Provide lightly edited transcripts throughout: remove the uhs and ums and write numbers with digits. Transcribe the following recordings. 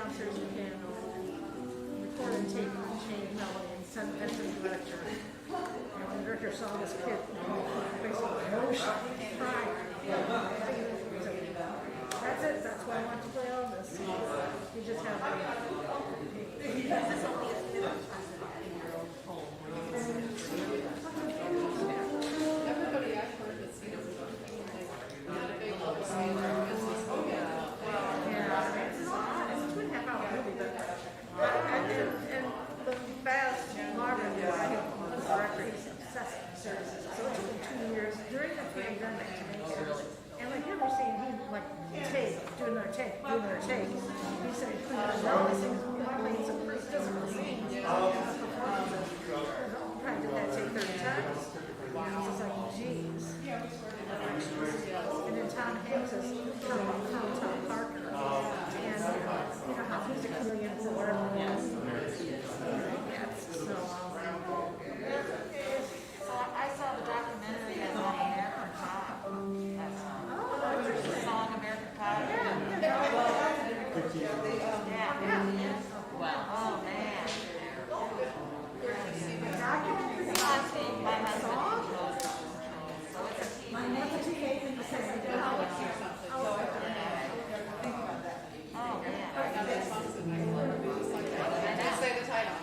downstairs in piano, record and tape on chain melody and send that to the director. And when the director saw this kid, basically emotion, crying. That's it. That's why I want to play all this. You just have to. Everybody I've heard has seen it was not a big love scene. Yeah, it's not. It's a 2.5 hour movie, but and the vast Marvin is directories of services. So it's been 2 years during the pandemic to make it. And like never seen him like do another take. He said he couldn't know these things. We might make some pretty difficult scenes. Performances. Probably did that take 30 times. And I was like, geez. And then Tom Hanks is Tom Parker. And you know how he's a chameleon for yes. So I saw the documentary on American Pie. That song American Pie. Yeah. Wow. Oh man. My husband controls the control, so it's a TV. what's a TV? Oh man. Just say the title.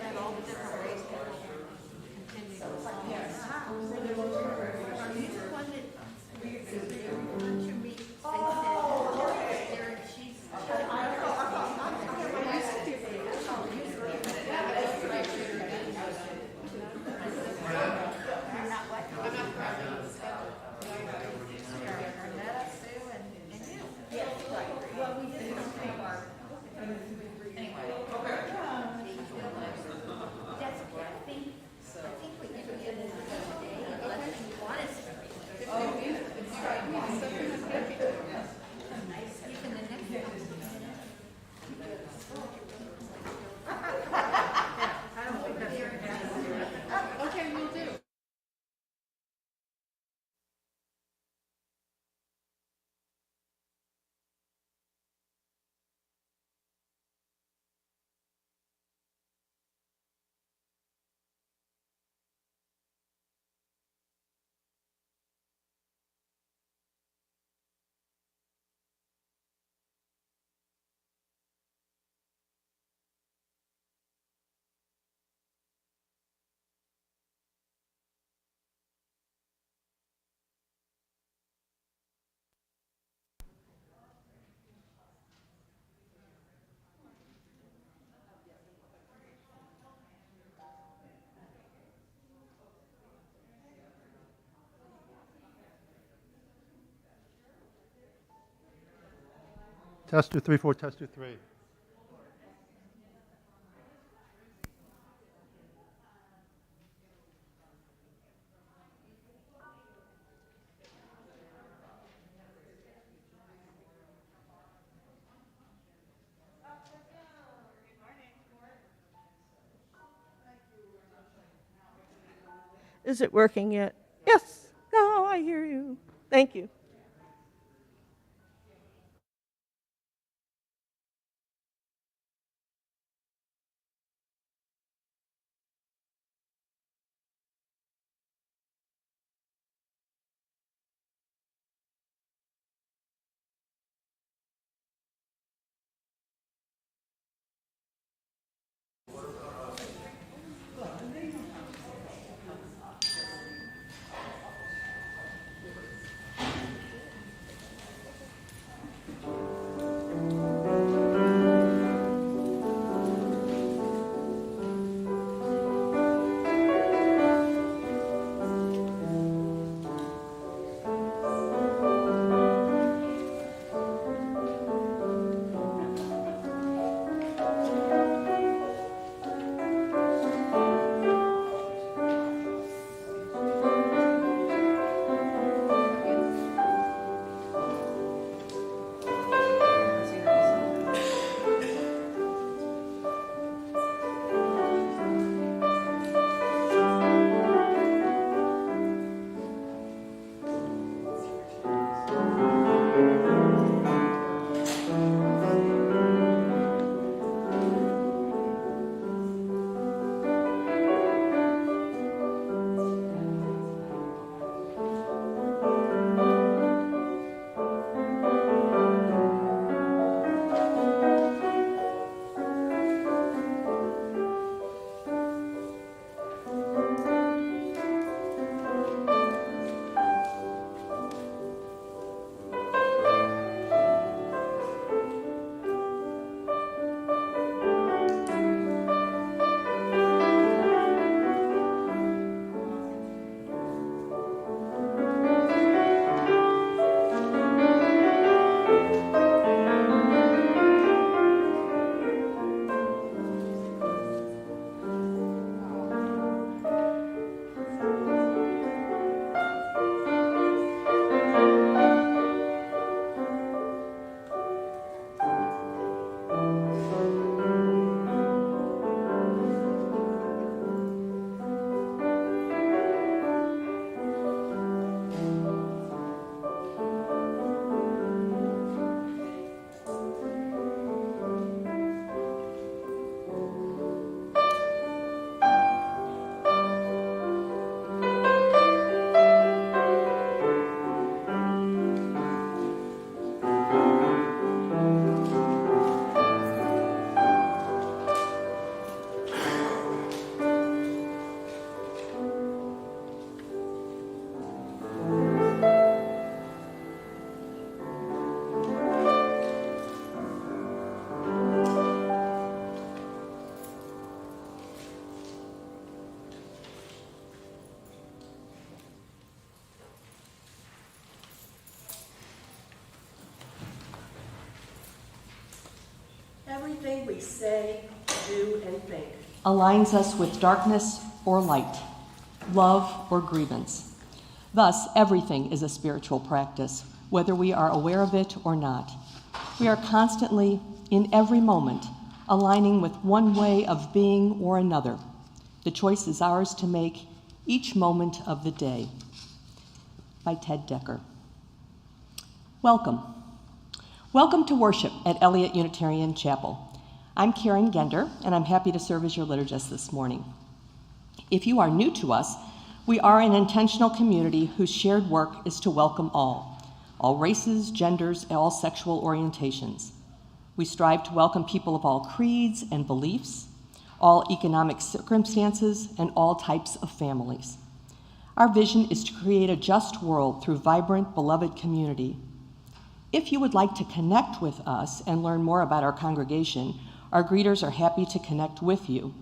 And all the different ways people continue to song. Okay, we'll do. Test 2, 3, 4, test 2, 3. Is it working yet? Yes. No, I hear you. Thank you. everything we say, do, and think aligns us with darkness or light, love or grievance. Thus, everything is a spiritual practice, whether we are aware of it or not. We are constantly, in every moment, aligning with one way of being or another. The choice is ours to make each moment of the day. By Ted Decker. Welcome. Welcome to worship at Eliot Unitarian Chapel. I'm Karen Gender, and I'm happy to serve as your liturgist this morning. If you are new to us, we are an intentional community whose shared work is to welcome all races, genders, all sexual orientations. We strive to welcome people of all creeds and beliefs, all economic circumstances, and all types of families. Our vision is to create a just world through vibrant, beloved community. If you would like to connect with us and learn more about our congregation, our greeters are happy to connect with you.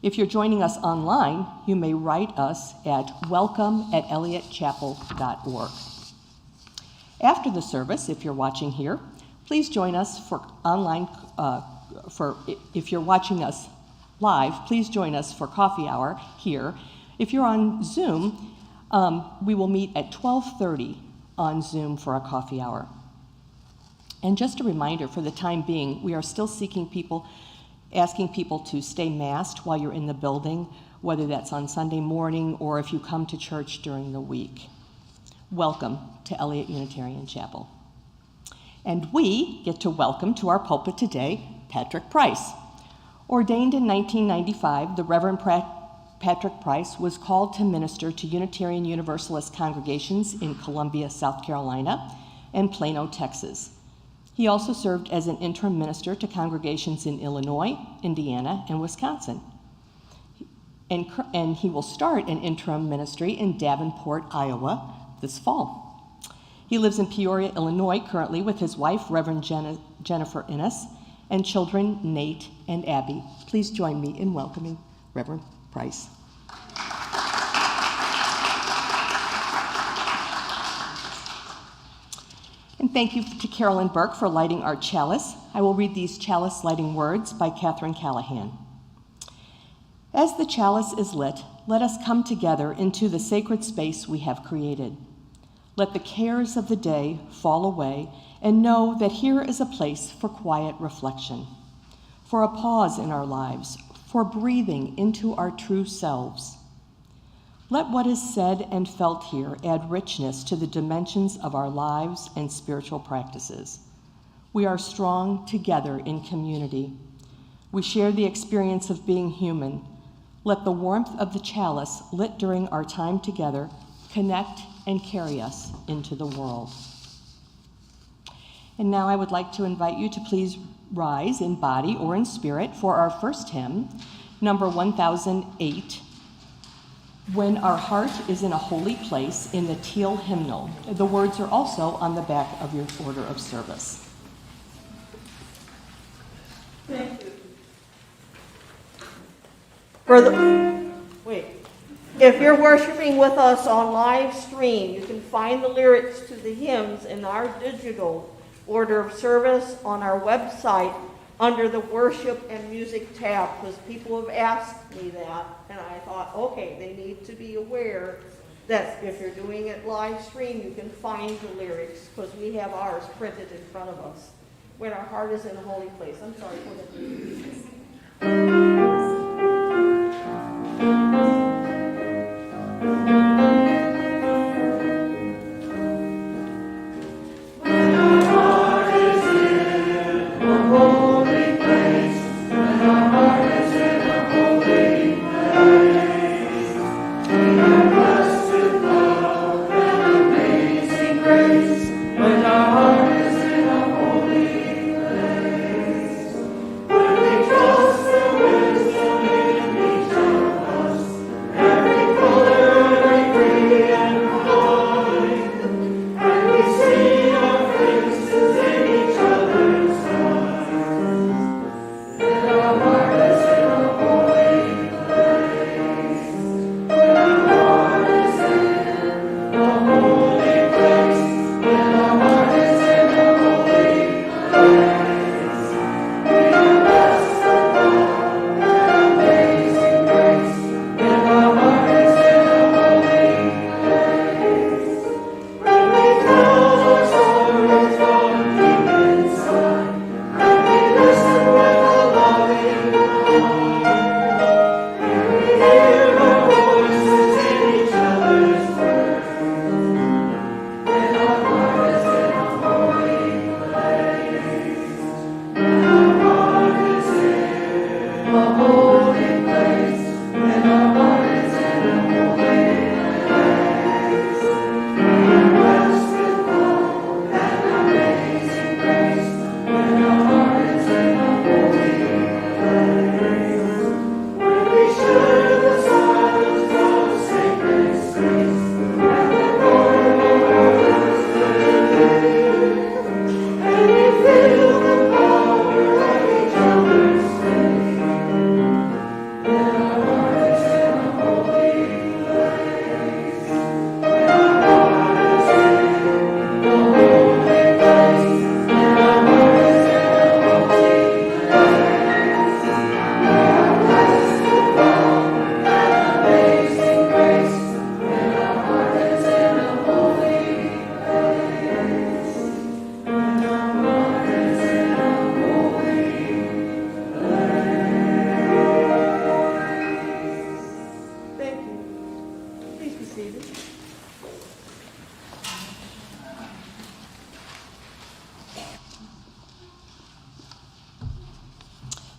If you're joining us online, you may write us at welcome@eliotchapel.org. After the service, if you're watching here, please join us for online, if you're watching us live, please join us for coffee hour here. If you're on Zoom, we will meet at 12:30 on Zoom for a coffee hour. And just a reminder, for the time being, we are still asking people to stay masked while you're in the building, whether that's on Sunday morning or if you come to church during the week. Welcome to Eliot Unitarian Chapel. And we get to welcome to our pulpit today, Patrick Price. Ordained in 1995, the Reverend Patrick Price was called to minister to Unitarian Universalist congregations in Columbia, South Carolina, and Plano, Texas. He also served as an interim minister to congregations in Illinois, Indiana, and Wisconsin. And he will start an interim ministry in Davenport, Iowa this fall. He lives in Peoria, Illinois currently with his wife, Reverend Jennifer Innes, and children Nate and Abby. Please join me in welcoming Reverend Price. And thank you to Carolyn Burke for lighting our chalice. I will read these chalice lighting words by Catherine Callahan. As the chalice is lit, let us come together into the sacred space we have created. Let the cares of the day fall away and know that here is a place for quiet reflection, for a pause in our lives, for breathing into our true selves. Let what is said and felt here add richness to the dimensions of our lives and spiritual practices. We are strong together in community. We share the experience of being human. Let the warmth of the chalice lit during our time together connect and carry us into the world. And now I would like to invite you to please rise in body or in spirit for our first hymn, number 1008, When Our Heart is in a Holy Place, in the Teal hymnal. The words are also on the back of your order of service. Thank you. If you're worshiping with us on live stream, you can find the lyrics to the hymns in our digital order of service on our website under the worship and music tab, because people have asked me that, and I thought, okay, they need to be aware that if you're doing it live stream, you can find the lyrics, because we have ours printed in front of us. When Our Heart is in a Holy Place. I'm sorry, go ahead.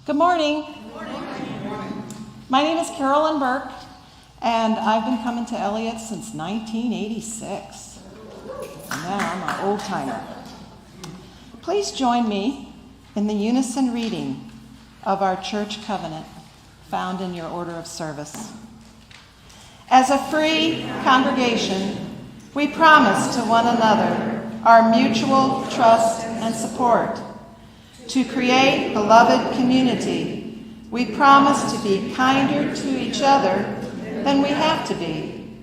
Good morning. My name is Carolyn Burke, and I've been coming to Eliot since 1986. And now I'm an old timer. Please join me in the unison reading of our church covenant found in your order of service. As a free congregation, we promise to one another our mutual trust and support. To create beloved community, we promise to be kinder to each other than we have to be,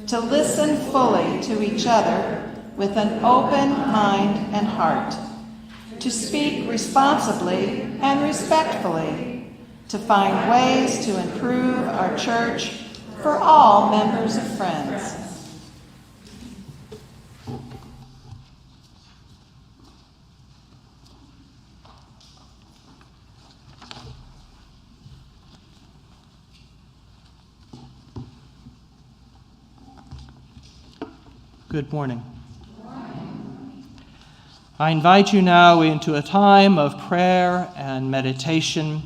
to listen fully to each other with an open mind and heart, to speak responsibly and respectfully, to find ways to improve our church for all members of Friends. Good morning. I invite you now into a time of prayer and meditation.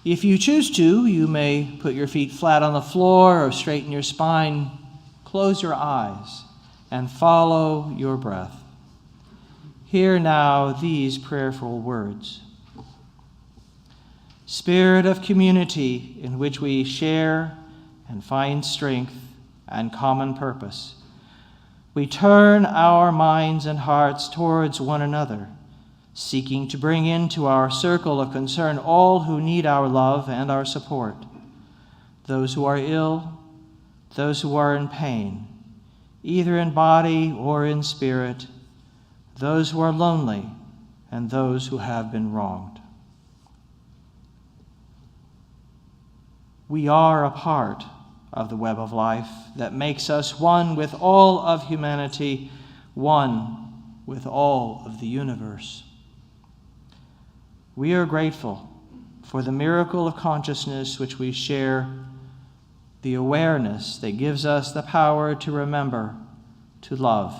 If you choose to, you may put your feet flat on the floor or straighten your spine, close your eyes, and follow your breath. Hear now these prayerful words. Spirit of community in which we share and find strength and common purpose, we turn our minds and hearts towards one another, seeking to bring into our circle of concern all who need our love and our support, those who are ill, those who are in pain, either in body or in spirit, those who are lonely, and those who have been wronged. We are a part of the web of life that makes us one with all of humanity, one with all of the universe. We are grateful for the miracle of consciousness which we share, the awareness that gives us the power to remember, to love,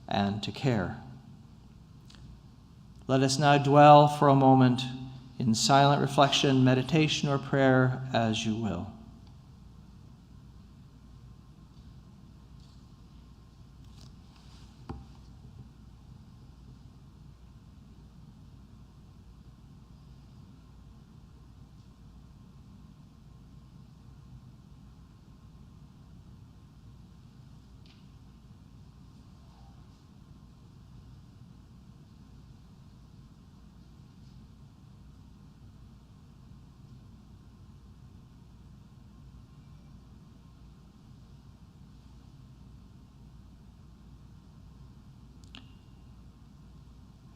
and to care. Let us now dwell for a moment in silent reflection, meditation, or prayer as you will.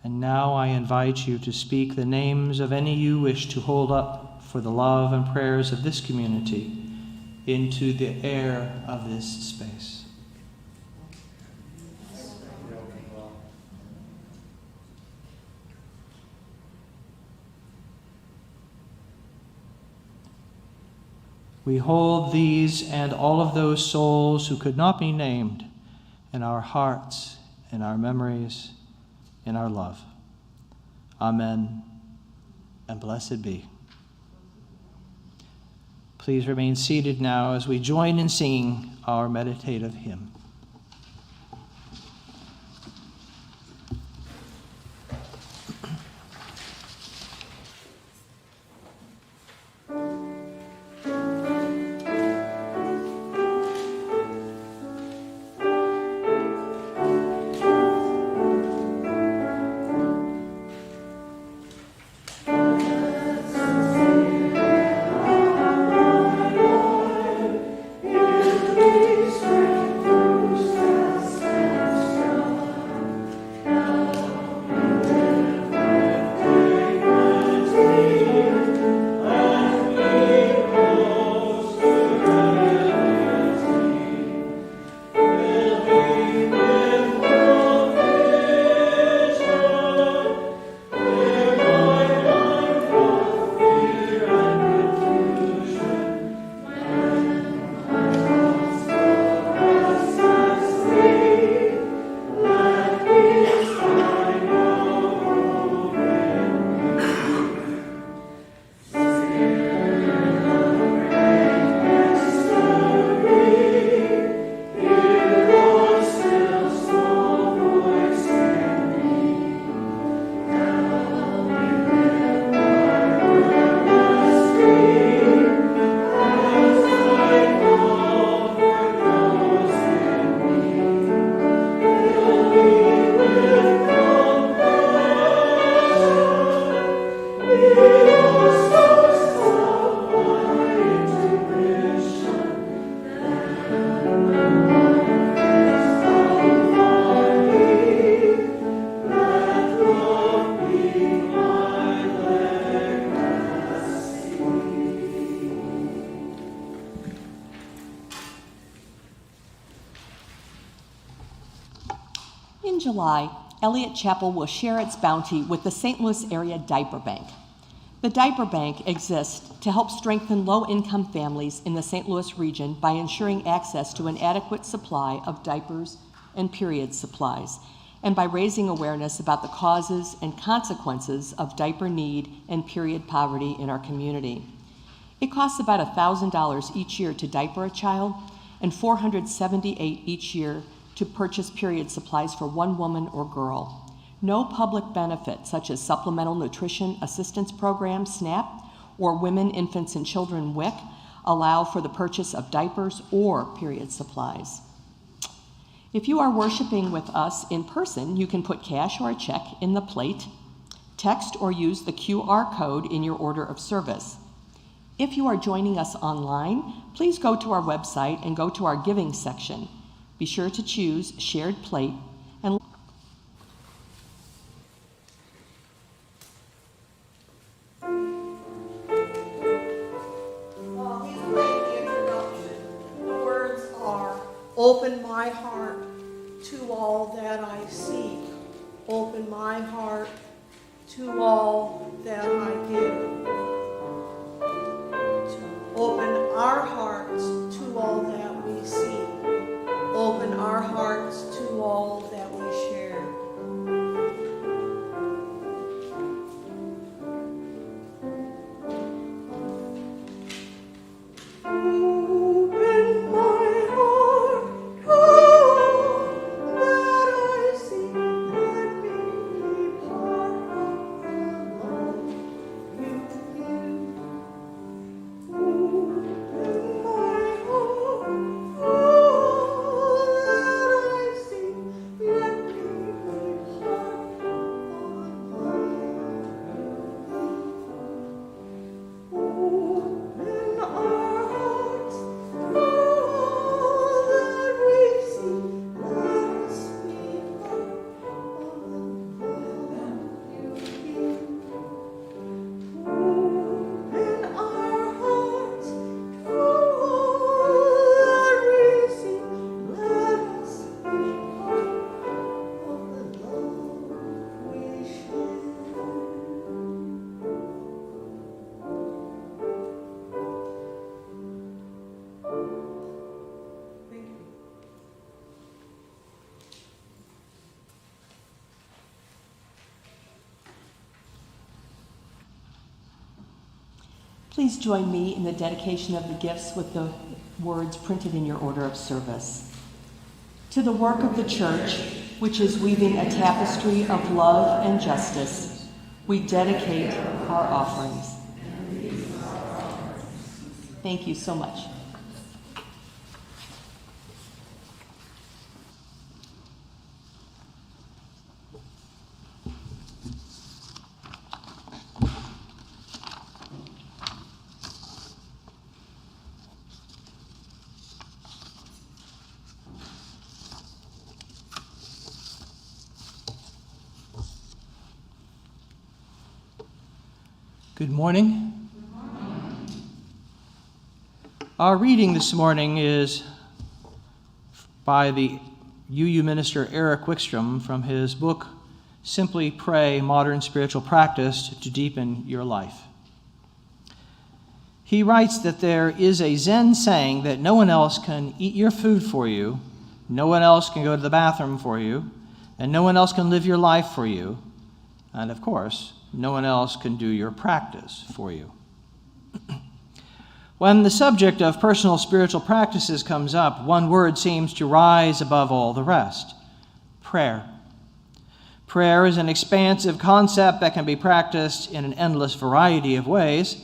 And now I invite you to speak the names of any you wish to hold up for the love and prayers of this community into the air of this space. We hold these and all of those souls who could not be named in our hearts, in our memories, in our love. Amen, and blessed be. Please remain seated now as we join in singing our meditative hymn. Strength In July, Eliot Chapel will share its bounty with the St. Louis Area Diaper Bank. The Diaper Bank exists to help strengthen low-income families in the St. Louis region by ensuring access to an adequate supply of diapers and period supplies, and by raising awareness about the causes and consequences of diaper need and period poverty in our community. It costs about $1,000 each year to diaper a child and $478 each year to purchase period supplies for one woman or girl. No public benefit, such as Supplemental Nutrition Assistance Program, SNAP, or Women, Infants, and Children, WIC, allow for the purchase of diapers or period supplies. If you are worshiping with us in person, you can put cash or a check in the plate, text or use the QR code in your order of service. If you are joining us online, please go to our website and go to our giving section. Be sure to choose Shared Plate and While he's playing the introduction, the words are, "Open my heart to all that I seek. Open my heart to all that I give. Open our hearts to all that we see. Open our hearts to all that we share." Open my heart to all that I see. Let me be part of the love you give. Open my heart to all that I see. Let me be part of the love you give. Open our hearts to all that we see. Let us be part of the love you give. Open our hearts to all that we see. Let us be part of the love we share. Thank you. please join me in the dedication of the gifts with the words printed in your order of service. To the work of the church, which is weaving a tapestry of love and justice, we dedicate our offerings. Thank you so much. Good morning. Our reading this morning is by the UU minister Eric Wickstrom from his book, Simply Pray, Modern Spiritual Practice to Deepen Your Life. He writes that there is a Zen saying that no one else can eat your food for you, no one else can go to the bathroom for you, and no one else can live your life for you, and of course, no one else can do your practice for you. When the subject of personal spiritual practices comes up, one word seems to rise above all the rest: prayer. Prayer is an expansive concept that can be practiced in an endless variety of ways.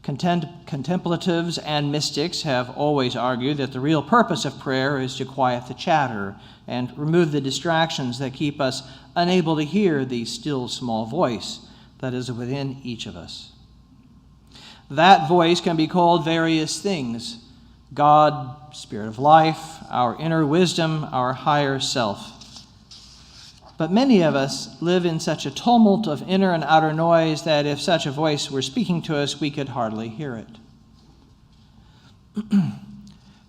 Contemplatives and mystics have always argued that the real purpose of prayer is to quiet the chatter and remove the distractions that keep us unable to hear the still small voice that is within each of us. That voice can be called various things: God, Spirit of life, our inner wisdom, our higher self. But many of us live in such a tumult of inner and outer noise that if such a voice were speaking to us, we could hardly hear it.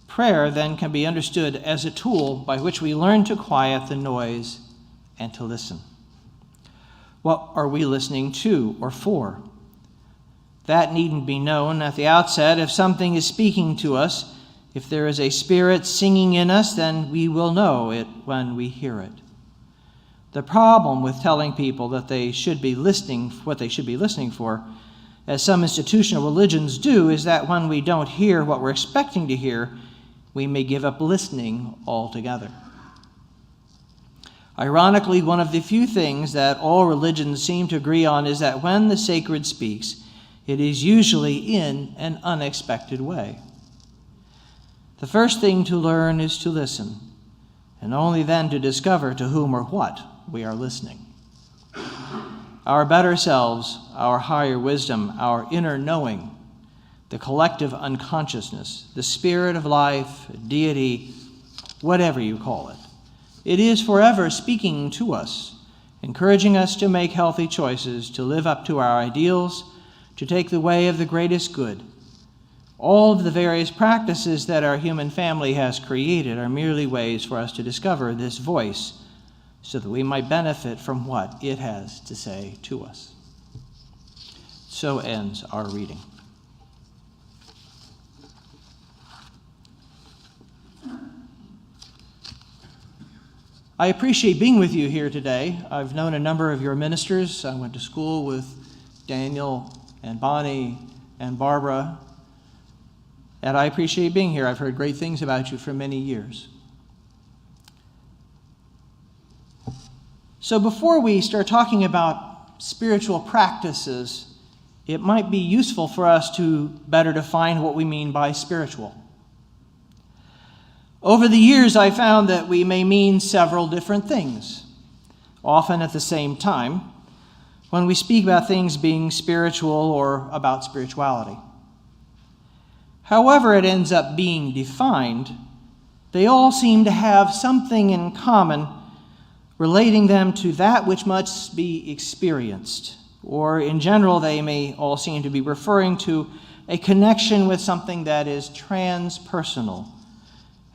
Prayer then can be understood as a tool by which we learn to quiet the noise and to listen. What are we listening to or for? That needn't be known at the outset. If something is speaking to us, if there is a spirit singing in us, then we will know it when we hear it. The problem with telling people that they should be listening, what they should be listening for, as some institutional religions do, is that when we don't hear what we're expecting to hear, we may give up listening altogether. Ironically, one of the few things that all religions seem to agree on is that when the sacred speaks, it is usually in an unexpected way. The first thing to learn is to listen, and only then to discover to whom or what we are listening. Our better selves, our higher wisdom, our inner knowing, the collective unconsciousness, the spirit of life, deity, whatever you call it. It is forever speaking to us, encouraging us to make healthy choices, to live up to our ideals, to take the way of the greatest good. All of the various practices that our human family has created are merely ways for us to discover this voice so that we might benefit from what it has to say to us. So ends our reading. I appreciate being with you here today. I've known a number of your ministers. I went to school with Daniel and Bonnie and Barbara, and I appreciate being here. I've heard great things about you for many years. So before we start talking about spiritual practices, it might be useful for us to better define what we mean by spiritual. Over the years, I found that we may mean several different things, often at the same time, when we speak about things being spiritual or about spirituality. However it ends up being defined, they all seem to have something in common relating them to that which must be experienced, or in general, they may all seem to be referring to a connection with something that is transpersonal,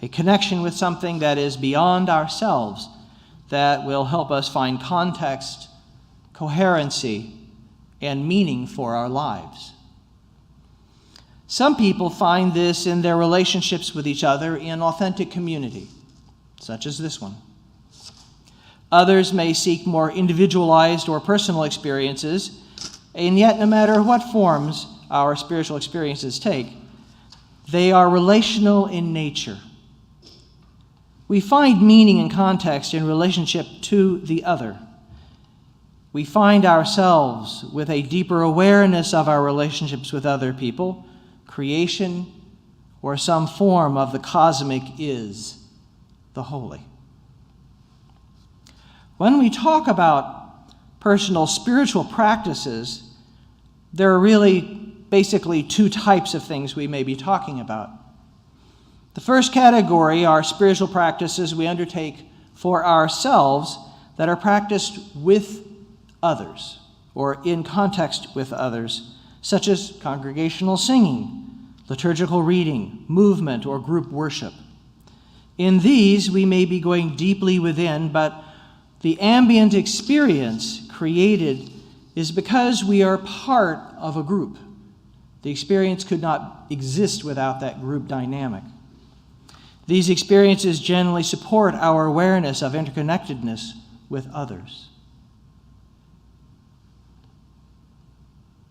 a connection with something that is beyond ourselves, that will help us find context, coherency, and meaning for our lives. Some people find this in their relationships with each other in authentic community, such as this one. Others may seek more individualized or personal experiences, and yet no matter what forms our spiritual experiences take, they are relational in nature. We find meaning and context in relationship to the other. We find ourselves with a deeper awareness of our relationships with other people, creation, or some form of the cosmic is, the holy. When we talk about personal spiritual practices, there are really basically two types of things we may be talking about. The first category are spiritual practices we undertake for ourselves that are practiced with others or in context with others, such as congregational singing, liturgical reading, movement, or group worship. In these, we may be going deeply within, but the ambient experience created is because we are part of a group. The experience could not exist without that group dynamic. These experiences generally support our awareness of interconnectedness with others.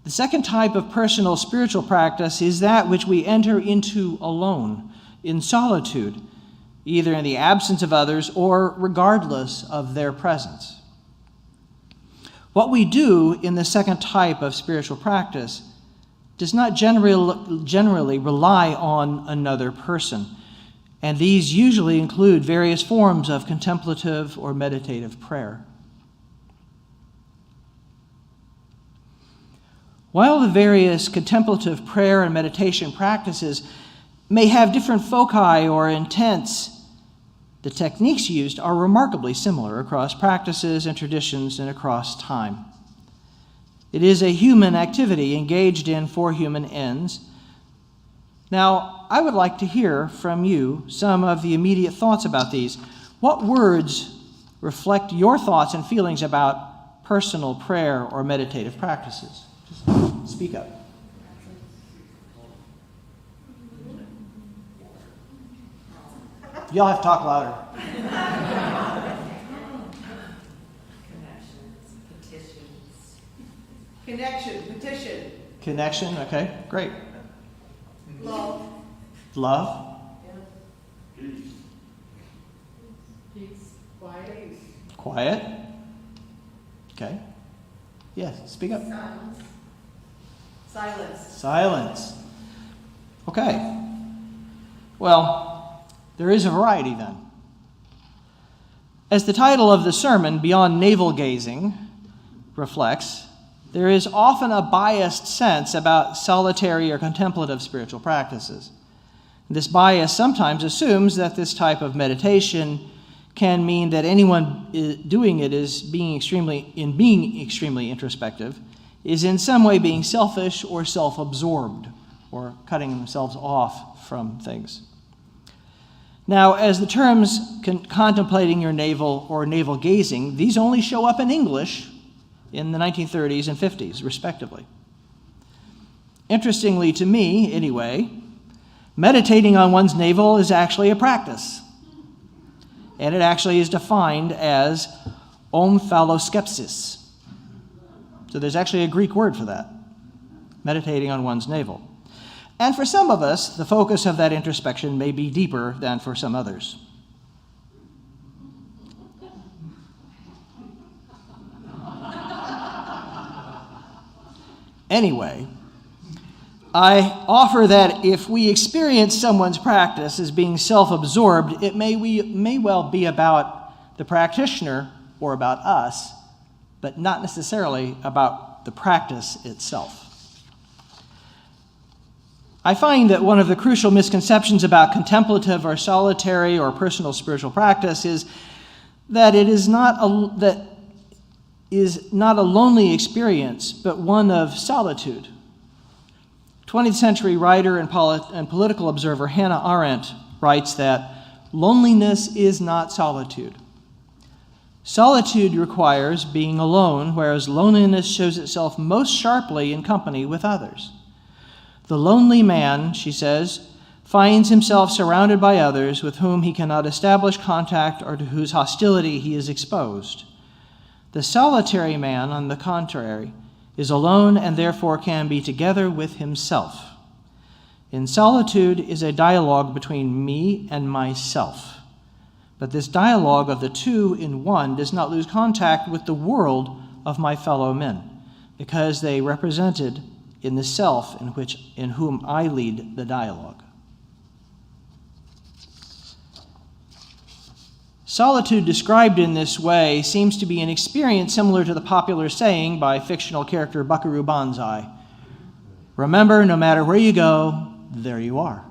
The second type of personal spiritual practice is that which we enter into alone, in solitude, either in the absence of others or regardless of their presence. What we do in the second type of spiritual practice does not generally rely on another person, and these usually include various forms of contemplative or meditative prayer. While the various contemplative prayer and meditation practices may have different foci or intents, the techniques used are remarkably similar across practices and traditions and across time. It is a human activity engaged in for human ends. Now, I would like to hear from you some of the immediate thoughts about these. What words reflect your thoughts and feelings about personal prayer or meditative practices. Just speak up. Y'all have to talk louder. Connection, petition. Connection, okay, great. Love. Love, Peace. Quiet. quiet. Okay. Yes, speak up. Silence. Silence. Okay. Well, there is a variety then. As the title of the sermon, Beyond Navel Gazing, reflects, there is often a biased sense about solitary or contemplative spiritual practices. This bias sometimes assumes that this type of meditation can mean that anyone doing it is being extremely introspective, is in some way being selfish or self-absorbed, or cutting themselves off from things. Now, as the terms contemplating your navel or navel gazing, these only show up in English in the 1930s and 50s, respectively. Interestingly to me, anyway, meditating on one's navel is actually a practice. And it actually is defined as omphaloskepsis. So there's actually a Greek word for that, meditating on one's navel. And for some of us, the focus of that introspection may be deeper than for some others. Anyway, I offer that if we experience someone's practice as being self-absorbed, it may well be about the practitioner or about us, but not necessarily about the practice itself. I find that one of the crucial misconceptions about contemplative or solitary or personal spiritual practice is that it is not a lonely experience, but one of solitude. 20th century writer and political observer Hannah Arendt writes that loneliness is not solitude. Solitude requires being alone, whereas loneliness shows itself most sharply in company with others. The lonely man, she says, finds himself surrounded by others with whom he cannot establish contact or to whose hostility he is exposed. The solitary man, on the contrary, is alone and therefore can be together with himself. In solitude is a dialogue between me and myself. But this dialogue of the two in one does not lose contact with the world of my fellow men, because they represented in the self in whom I lead the dialogue. Solitude described in this way seems to be an experience similar to the popular saying by fictional character Buckaroo Banzai, "Remember, no matter where you go, there you are."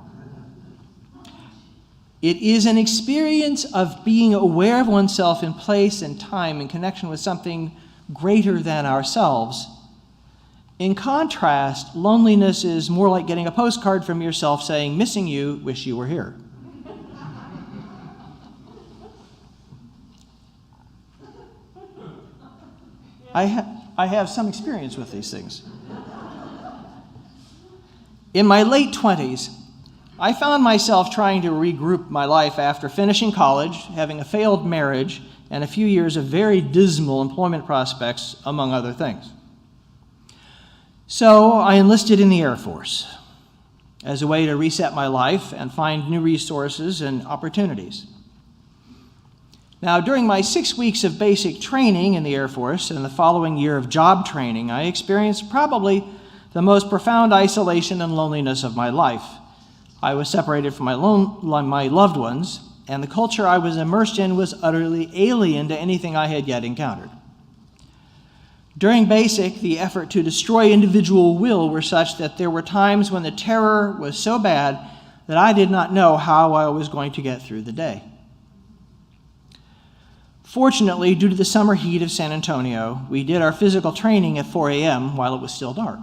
It is an experience of being aware of oneself in place and time in connection with something greater than ourselves. In contrast, loneliness is more like getting a postcard from yourself saying, "Missing you, wish you were here." I have some experience with these things. In my late 20s, I found myself trying to regroup my life after finishing college, having a failed marriage, and a few years of very dismal employment prospects, among other things. So I enlisted in the Air Force as a way to reset my life and find new resources and opportunities. Now, during my 6 weeks of basic training in the Air Force and the following year of job training, I experienced probably the most profound isolation and loneliness of my life. I was separated from my loved ones, and the culture I was immersed in was utterly alien to anything I had yet encountered. During basic, the effort to destroy individual will were such that there were times when the terror was so bad that I did not know how I was going to get through the day. Fortunately, due to the summer heat of San Antonio, we did our physical training at 4 a.m. while it was still dark.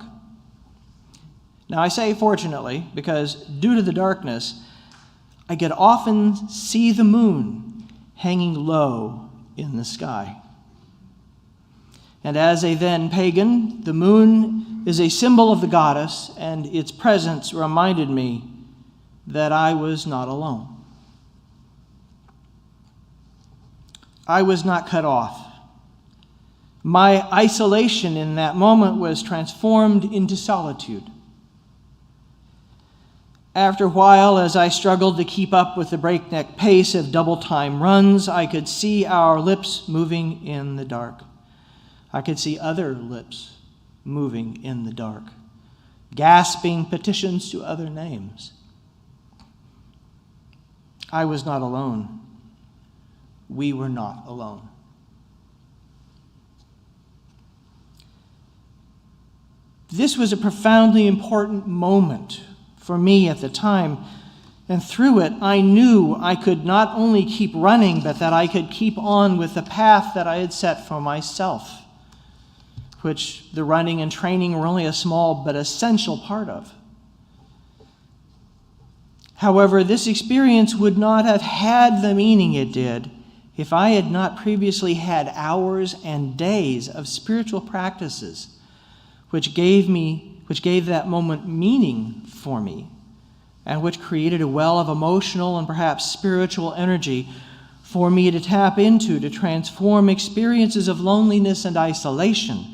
Now, I say fortunately because due to the darkness, I could often see the moon hanging low in the sky. And as a then pagan, the moon is a symbol of the goddess, and its presence reminded me that I was not alone. I was not cut off. My isolation in that moment was transformed into solitude. After a while, as I struggled to keep up with the breakneck pace of double-time runs, I could see our lips moving in the dark. I could see other lips moving in the dark, gasping petitions to other names. I was not alone. We were not alone. This was a profoundly important moment for me at the time, and through it I knew I could not only keep running, but that I could keep on with the path that I had set for myself, which the running and training were only a small but essential part of. However, this experience would not have had the meaning it did if I had not previously had hours and days of spiritual practices which gave that moment meaning for me, and which created a well of emotional and perhaps spiritual energy for me to tap into to transform experiences of loneliness and isolation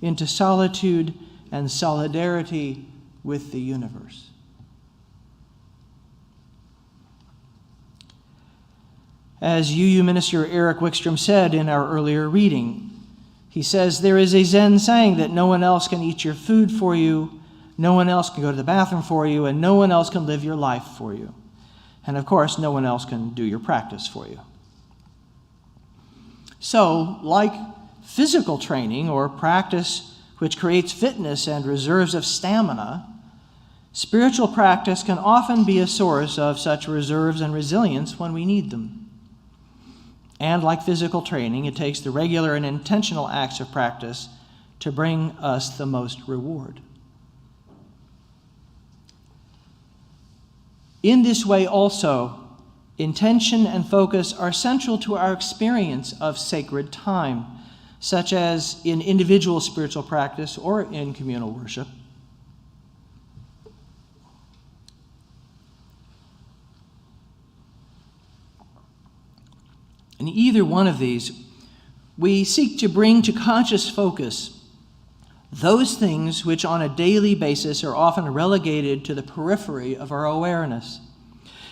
into solitude and solidarity with the universe. As UU Minister Eric Wickstrom said in our earlier reading, he says, there is a Zen saying that no one else can eat your food for you, no one else can go to the bathroom for you, and no one else can live your life for you. And of course, no one else can do your practice for you. So, like physical training or practice which creates fitness and reserves of stamina, spiritual practice can often be a source of such reserves and resilience when we need them. And like physical training, it takes the regular and intentional acts of practice to bring us the most reward. In this way also, intention and focus are central to our experience of sacred time, such as in individual spiritual practice or in communal worship. In either one of these, we seek to bring to conscious focus those things which on a daily basis are often relegated to the periphery of our awareness.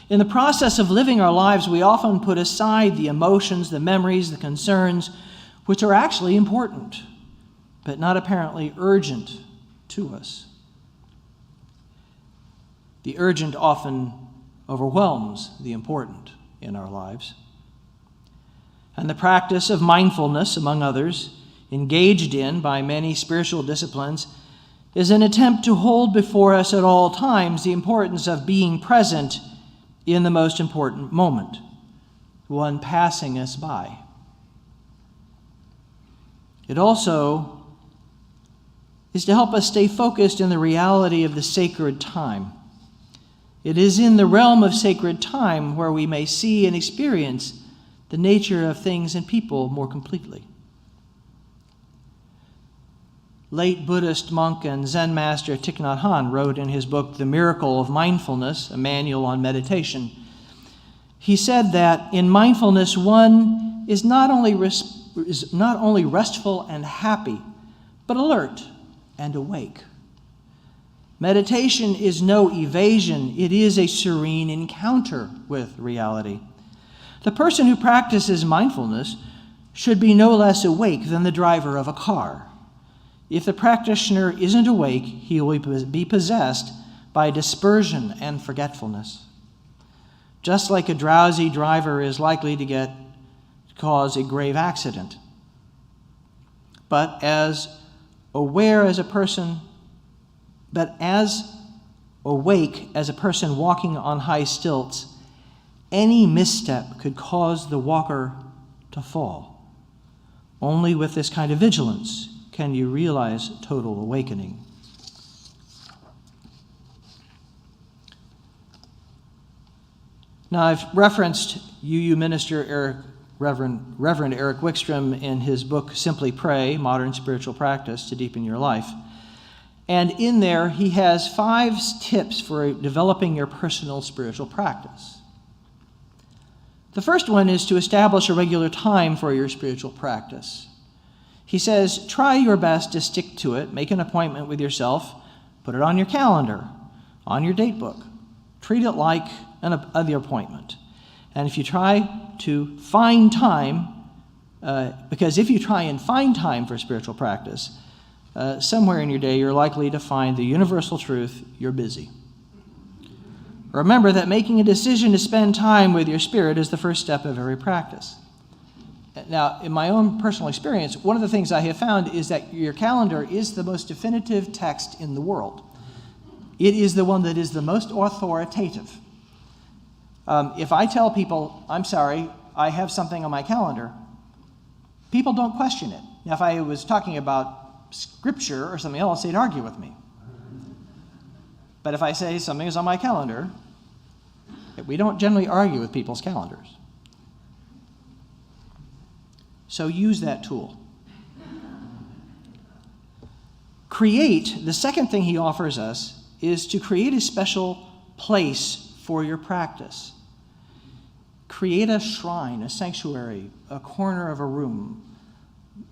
In the process of living our lives, we often put aside the emotions, the memories, the concerns, which are actually important, but not apparently urgent to us. The urgent often overwhelms the important in our lives. And the practice of mindfulness, among others, engaged in by many spiritual disciplines, is an attempt to hold before us at all times the importance of being present in the most important moment, one passing us by. It also is to help us stay focused in the reality of the sacred time. It is in the realm of sacred time where we may see and experience the nature of things and people more completely. Late Buddhist monk and Zen master Thich Nhat Hanh wrote in his book, The Miracle of Mindfulness, a manual on meditation. He said that in mindfulness, one is not only restful and happy, but alert and awake. Meditation is no evasion, it is a serene encounter with reality. The person who practices mindfulness should be no less awake than the driver of a car. If the practitioner isn't awake, he will be possessed by dispersion and forgetfulness. Just like a drowsy driver is likely to cause a grave accident. But as awake as a person walking on high stilts, any misstep could cause the walker to fall. Only with this kind of vigilance can you realize total awakening. Now, I've referenced UU Minister Eric Reverend Eric Wickstrom in his book, Simply Pray, Modern Spiritual Practice to Deepen Your Life. And in there, he has 5 tips for developing your personal spiritual practice. The first one is to establish a regular time for your spiritual practice. He says, try your best to stick to it. Make an appointment with yourself. Put it on your calendar, on your date book. Treat it like another appointment. And if you try to find time, because if you try and find time for spiritual practice, somewhere in your day you're likely to find the universal truth: you're busy. Remember that making a decision to spend time with your spirit is the first step of every practice. Now, in my own personal experience, one of the things I have found is that your calendar is the most definitive text in the world. It is the one that is the most authoritative. If I tell people, I'm sorry, I have something on my calendar, people don't question it. Now, if I was talking about Scripture or something else, they'd argue with me. But if I say something is on my calendar, we don't generally argue with people's calendars. So use that tool. The second thing he offers us is to create a special place for your practice. Create a shrine, a sanctuary, a corner of a room,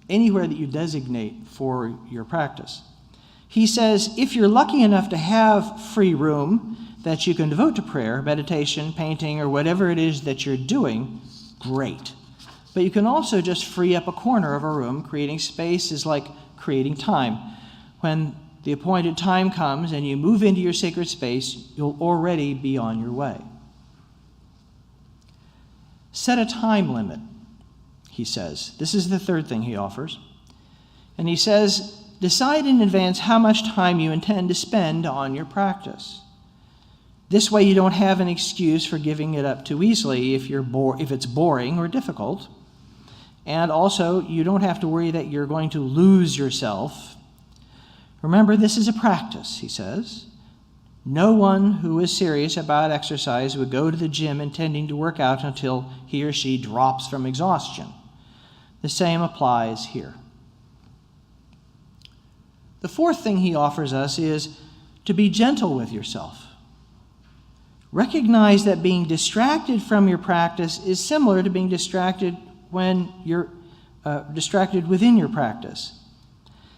anywhere that you designate for your practice. He says, if you're lucky enough to have free room that you can devote to prayer, meditation, painting, or whatever it is that you're doing, great. But you can also just free up a corner of a room. Creating space is like creating time. When the appointed time comes and you move into your sacred space, you'll already be on your way. Set a time limit, he says. This is the third thing he offers. And he says, decide in advance how much time you intend to spend on your practice. This way you don't have an excuse for giving it up too easily if it's boring or difficult. And also, you don't have to worry that you're going to lose yourself. Remember, this is a practice, he says. No one who is serious about exercise would go to the gym intending to work out until he or she drops from exhaustion. The same applies here. The fourth thing he offers us is to be gentle with yourself. Recognize that being distracted from your practice is similar to being distracted when you're distracted within your practice.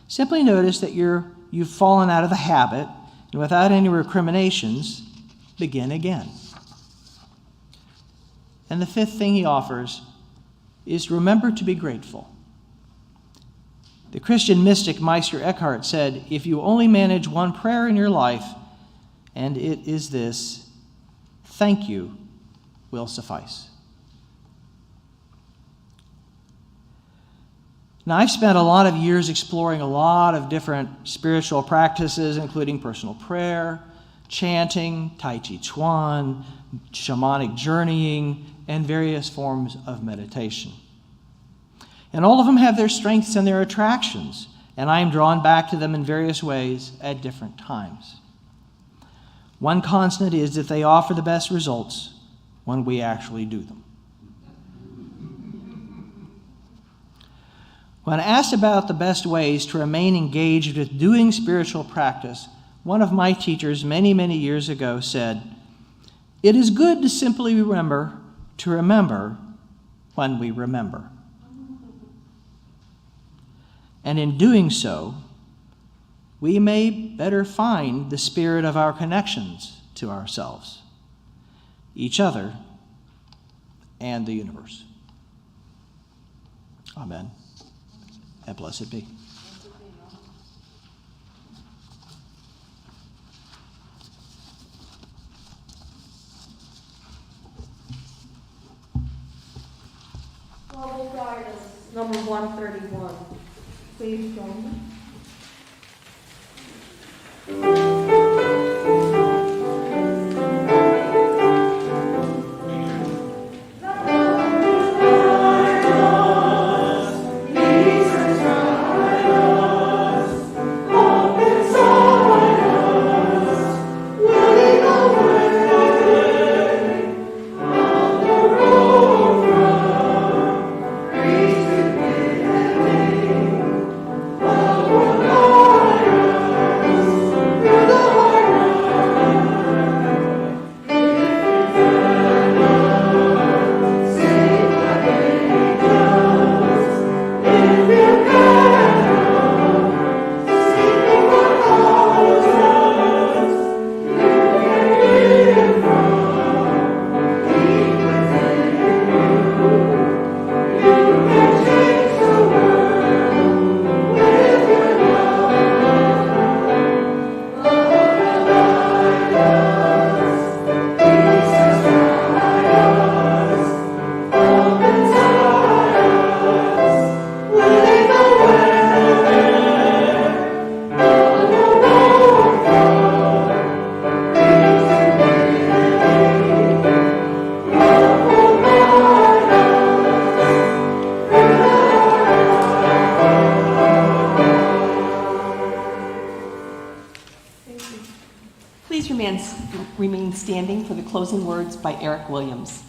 Simply notice that you've fallen out of the habit, and without any recriminations, begin again. And the fifth thing he offers is remember to be grateful. The Christian mystic Meister Eckhart said, if you only manage one prayer in your life, and it is this, thank you will suffice. Now, I've spent a lot of years exploring a lot of different spiritual practices, including personal prayer, chanting, Tai Chi Chuan, shamanic journeying, and various forms of meditation. And all of them have their strengths and their attractions, and I am drawn back to them in various ways at different times. One constant is that they offer the best results when we actually do them. When asked about the best ways to remain engaged with doing spiritual practice, one of my teachers many, many years ago said, "It is good to simply remember to remember when we remember." And in doing so, we may better find the spirit of our connections to ourselves, each other, and the universe. Amen. And blessed be. Love will guide us, number 131. Please join me. remain standing for the closing words by Eric Williams.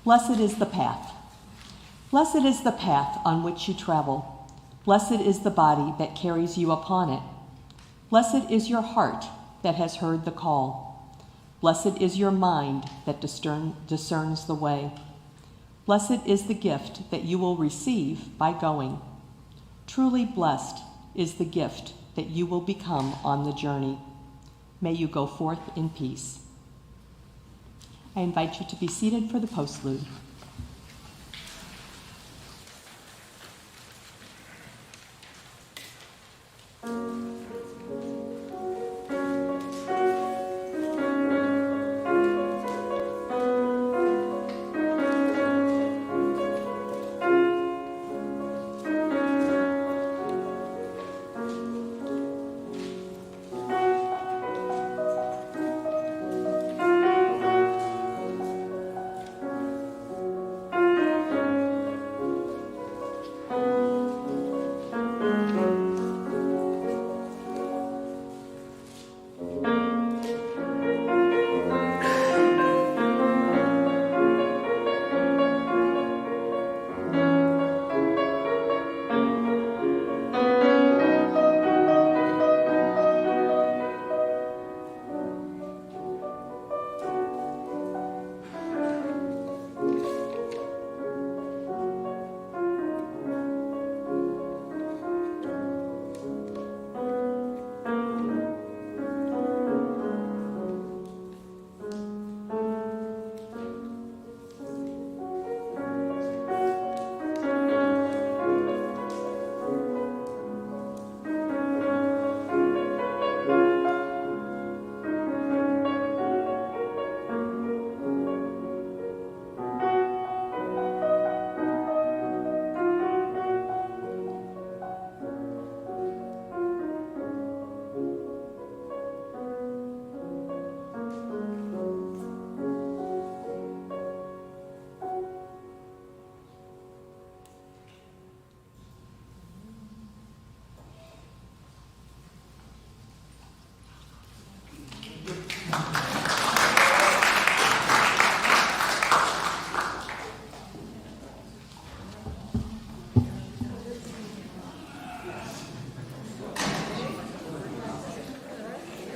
Blessed is the path. Blessed is the path on which you travel. Blessed is the body that carries you upon it. Blessed is your heart that has heard the call. Blessed is your mind that discerns the way. Blessed is the gift that you will receive by going. Truly blessed is the gift that you will become on the journey. May you go forth in peace. I invite you to be seated for the postlude.